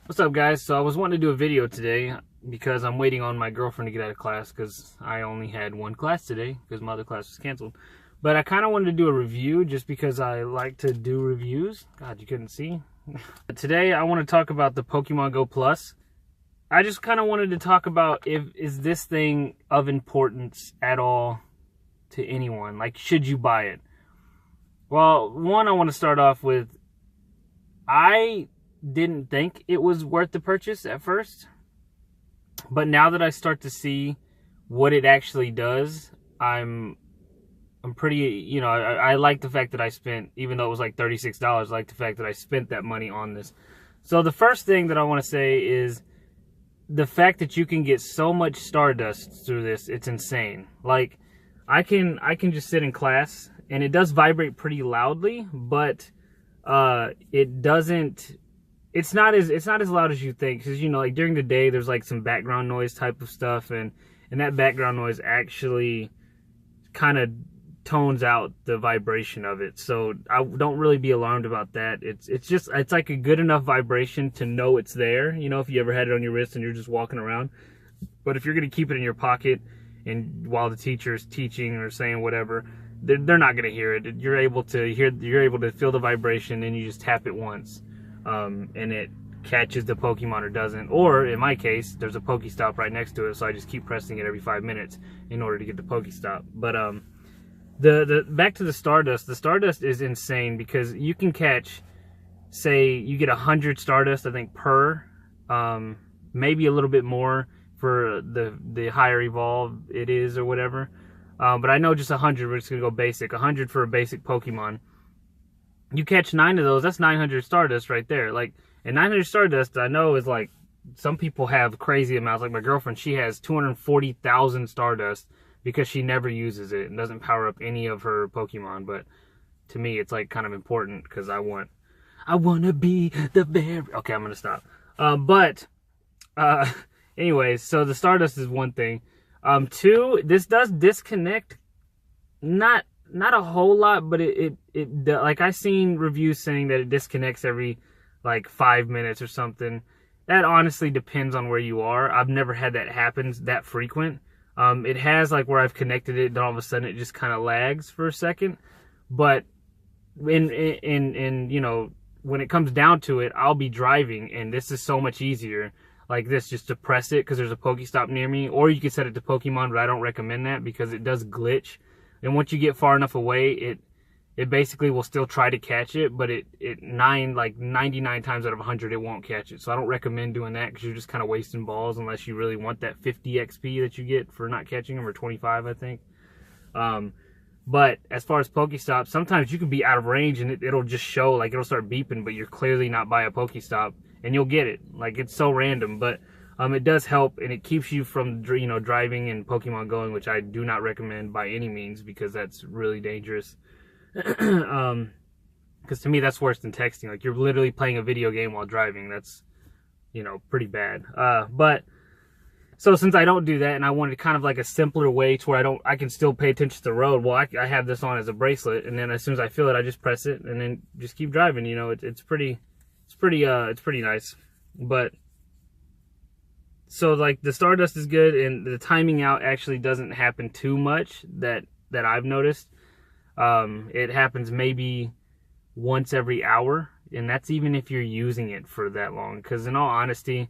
What's up, guys? So I was wanting to do a video today because I'm waiting on my girlfriend to get out of class because I only had one class today because my other class was canceled. But I kind of wanted to do a review just because I like to do reviews. God, you couldn't see. Today I want to talk about the Pokemon Go Plus. I just kind of wanted to talk about is this thing of importance at all to anyone? Like, should you buy it? Well, one, I want to start off with, I didn't think it was worth the purchase at first, but now that I start to see what it actually does, I'm pretty, I like the fact that I spent, even though it was like $36, I like the fact that I spent that money on this. So the first thing that I want to say is the fact that you can get so much Stardust through this. It's insane. Like, I can just sit in class and it does vibrate pretty loudly, but it doesn't, it's not as loud as you think, because like during the day there's like some background noise type of stuff, and that background noise actually kind of tones out the vibration of it. So I don't really be alarmed about that. It's like a good enough vibration to know it's there, if you ever had it on your wrist and you're just walking around. But if you're going to keep it in your pocket and while the teacher's teaching or saying whatever, they're not going to hear it. You're able to feel the vibration, and you just tap it once, and it catches the Pokemon or doesn't. Or in my case, there's a Pokestop right next to it, so I just keep pressing it every 5 minutes in order to get the Pokestop. But the back to the Stardust. The Stardust is insane because you can catch, say, you get 100 Stardust, I think, per, maybe a little bit more for the higher evolve it is or whatever. But I know just 100, we're just going to go basic. 100 for a basic Pokemon. You catch 9 of those, that's 900 Stardust right there. Like, and 900 Stardust, I know, is like, some people have crazy amounts. Like my girlfriend, she has 240,000 Stardust because she never uses it and doesn't power up any of her Pokemon. But to me, it's like kind of important because I want to be the very... Okay, I'm going to stop. Anyways, so the Stardust is one thing. Two, this does disconnect, not a whole lot, but it like, I've seen reviews saying that it disconnects every like 5 minutes or something. That honestly depends on where you are. I've never had that happen that frequent. It has, like, where I've connected it, then all of a sudden it just kind of lags for a second. But when it comes down to it, I'll be driving, and this is so much easier. Like this, just to press it because there's a Pokestop near me, or you can set it to Pokemon, but I don't recommend that because it does glitch. And once you get far enough away, it basically will still try to catch it, but 99 times out of 100 it won't catch it. So I don't recommend doing that because you're just kind of wasting balls unless you really want that 50 XP that you get for not catching them, or 25, I think. But as far as Pokestop, sometimes you can be out of range and it'll just show, like, it'll start beeping, but you're clearly not by a Pokestop, and you'll get it. Like, it's so random, but it does help, and it keeps you from driving and Pokemon going, which I do not recommend by any means because that's really dangerous. Because to me, that's worse than texting. Like, you're literally playing a video game while driving. That's pretty bad. But so since I don't do that, and I wanted kind of like a simpler way to where I can still pay attention to the road. Well, I have this on as a bracelet, and then as soon as I feel it, I just press it and then just keep driving. It's pretty nice. But so, like, the Stardust is good, and the timing out actually doesn't happen too much that I've noticed. It happens maybe once every hour, and that's even if you're using it for that long. Because in all honesty,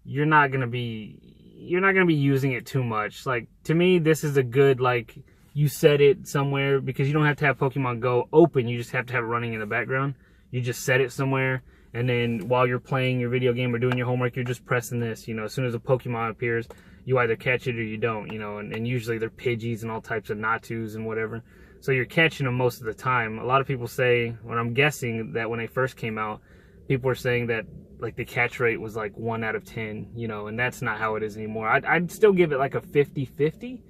you're not gonna be using it too much. Like, to me, this is a good, like, you set it somewhere, because you don't have to have Pokemon Go open. You just have to have it running in the background. You just set it somewhere, and then while you're playing your video game or doing your homework, you're just pressing this. As soon as a Pokemon appears, you either catch it or you don't. And usually they're Pidgeys and all types of Natus and whatever. So you're catching them most of the time. A lot of people say, when I'm guessing, that when they first came out, people were saying that, like, the catch rate was like 1 out of 10, and that's not how it is anymore. I'd still give it like a 50-50,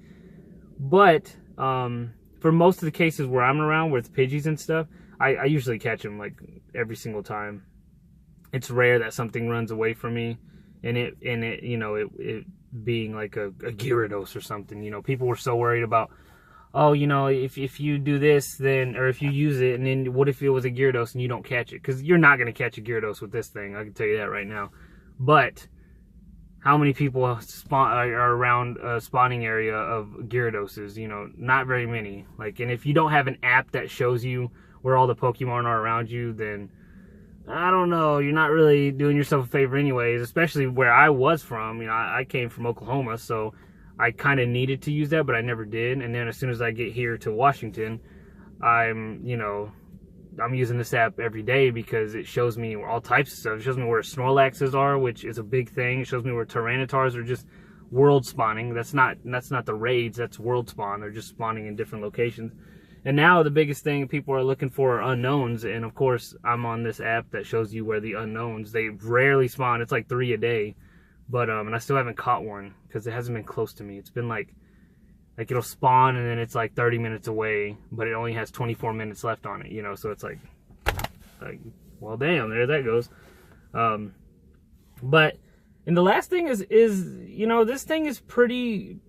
but for most of the cases where I'm around with Pidgeys and stuff, I usually catch them like every single time. It's rare that something runs away from me, and it being like a Gyarados or something. People were so worried about, oh, you know, if you do this, then, or if you use it, and then what if it was a Gyarados and you don't catch it? Because you're not going to catch a Gyarados with this thing, I can tell you that right now. But how many people are around a spawning area of Gyaradoses? You know, not very many. Like, and if you don't have an app that shows you where all the Pokemon are around you, then I don't know, you're not really doing yourself a favor anyways, especially where I was from. You know, I came from Oklahoma, so I kind of needed to use that, but I never did. And then as soon as I get here to Washington, I'm using this app every day because it shows me all types of stuff. It shows me where Snorlaxes are, which is a big thing. It shows me where Tyrannitars are just world spawning. That's not the raids, that's world spawn. They're just spawning in different locations. And now the biggest thing people are looking for are unknowns, and of course I'm on this app that shows you where the unknowns, they rarely spawn. It's like 3 a day, but and I still haven't caught one because it hasn't been close to me. It's been like it'll spawn and then it's like 30 minutes away, but it only has 24 minutes left on it, you know, so it's like well, damn, there that goes. But and the last thing is you know, this thing is pretty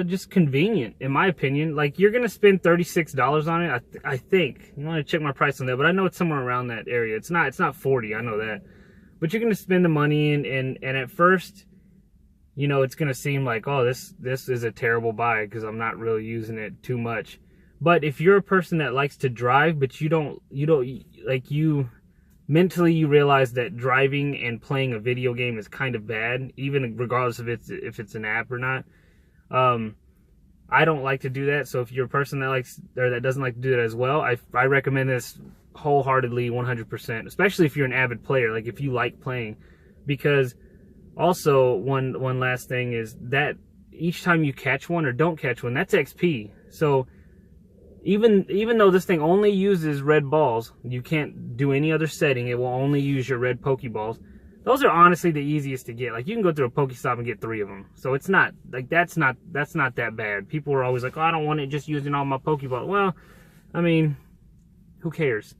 just convenient in my opinion. Like, you're gonna spend $36 on it, I think. You want to check my price on that, but I know it's somewhere around that area. It's not 40, I know that. But you're gonna spend the money, and at first, you know, it's gonna seem like, oh, this is a terrible buy because I'm not really using it too much. But if you're a person that likes to drive, but you mentally you realize that driving and playing a video game is kind of bad, even regardless of if it's an app or not. I don't like to do that. So if you're a person that likes, or that doesn't like to do that as well, I recommend this wholeheartedly, 100%, especially if you're an avid player, like if you like playing. Because also one last thing is that each time you catch one or don't catch one, that's XP. So even though this thing only uses red balls, you can't do any other setting, it will only use your red Pokeballs. Those are honestly the easiest to get. Like, you can go through a Pokestop and get 3 of them. So it's not, like, that's not that bad. People are always like, oh, I don't want it just using all my Pokeballs. Well, I mean, who cares?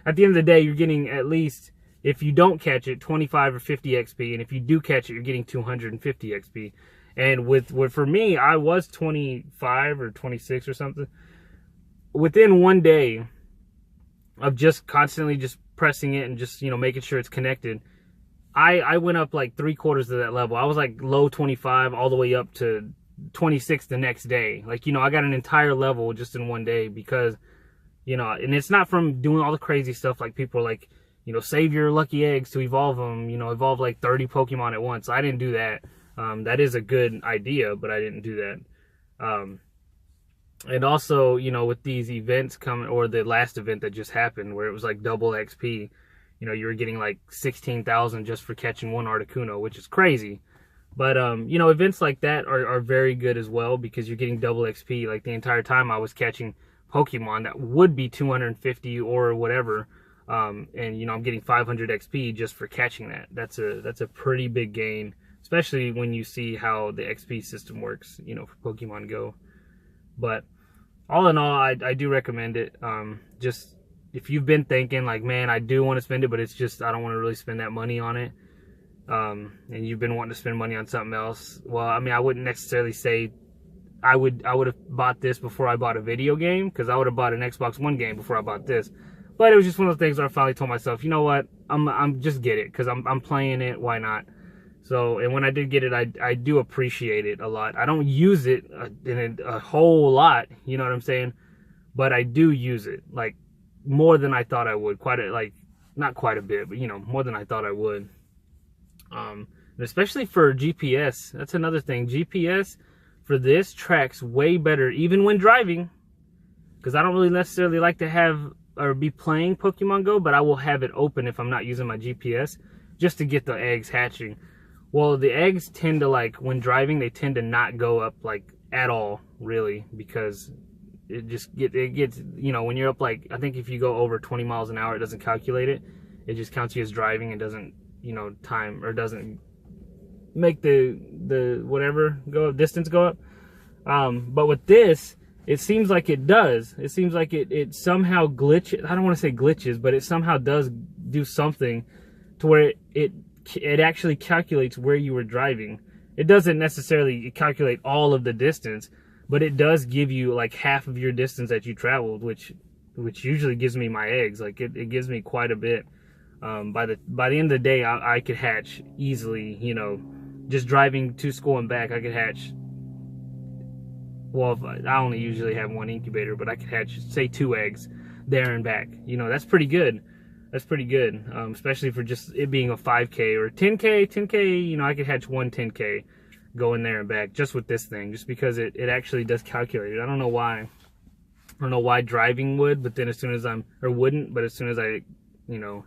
At the end of the day, you're getting at least, if you don't catch it, 25 or 50 XP. And if you do catch it, you're getting 250 XP. And for me, I was 25 or 26 or something. Within 1 day of just constantly just pressing it and just, you know, making sure it's connected, I went up like 3/4 of that level. I was like low 25 all the way up to 26 the next day. Like, you know, I got an entire level just in 1 day because, you know, and it's not from doing all the crazy stuff like people are like, you know, save your lucky eggs to evolve them, you know, evolve like 30 Pokemon at once. I didn't do that. That is a good idea, but I didn't do that. And also, you know, with these events coming, or the last event that just happened where it was like double XP, you know, you were getting like 16,000 just for catching one Articuno, which is crazy. But, you know, events like that are very good as well because you're getting double XP. Like, the entire time I was catching Pokemon that would be 250 or whatever. And, you know, I'm getting 500 XP just for catching that. That's a pretty big gain, especially when you see how the XP system works, you know, for Pokemon Go. But all in all, I do recommend it. Just if you've been thinking like, man, I do want to spend it, but it's just I don't want to really spend that money on it, and you've been wanting to spend money on something else. Well, I mean, I wouldn't necessarily say I would have bought this before I bought a video game, because I would have bought an Xbox One game before I bought this. But it was just one of those things where I finally told myself, you know what, I'm just get it because I'm playing it. Why not? So, and when I did get it, I do appreciate it a lot. I don't use it in a whole lot, you know what I'm saying? But I do use it, like, more than I thought I would. Not quite a bit, but, you know, more than I thought I would. Especially for GPS. That's another thing. GPS for this tracks way better, even when driving. Because I don't really necessarily like to have or be playing Pokemon Go, but I will have it open if I'm not using my GPS, just to get the eggs hatching. Well, the eggs tend to, like, when driving, they tend to not go up, like, at all, really, because it gets, you know, when you're up, like, I think if you go over 20 miles an hour, it doesn't calculate it. It just counts you as driving and doesn't, you know, time, or doesn't make the whatever distance go up. But with this, it seems like it does. It seems like it somehow glitches. I don't want to say glitches, but it somehow does do something to where it actually calculates where you were driving. It doesn't necessarily calculate all of the distance, but it does give you like half of your distance that you traveled, which usually gives me my eggs. Like it gives me quite a bit. By the end of the day, I could hatch easily, you know, just driving to school and back. I could hatch, well, I only usually have one incubator, but I could hatch, say, 2 eggs there and back. You know, that's pretty good. That's pretty good, especially for just it being a 5K or 10K, you know, I could hatch 1 10K going there and back just with this thing, just because it actually does calculate it. I don't know why. I don't know why driving would, but then as soon as wouldn't, but as soon as I, you know,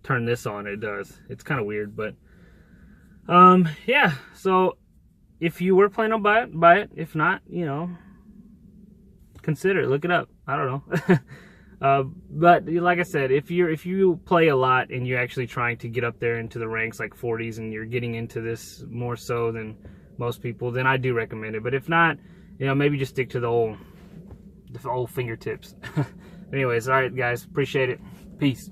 turn this on, it does. It's kind of weird, but yeah. So if you were planning on buy it. If not, you know, consider it. Look it up. I don't know. But like I said, if you play a lot and you're actually trying to get up there into the ranks like 40s and you're getting into this more so than most people, then I do recommend it. But if not, you know, maybe just stick to the old fingertips. Anyways, all right, guys, appreciate it. Peace.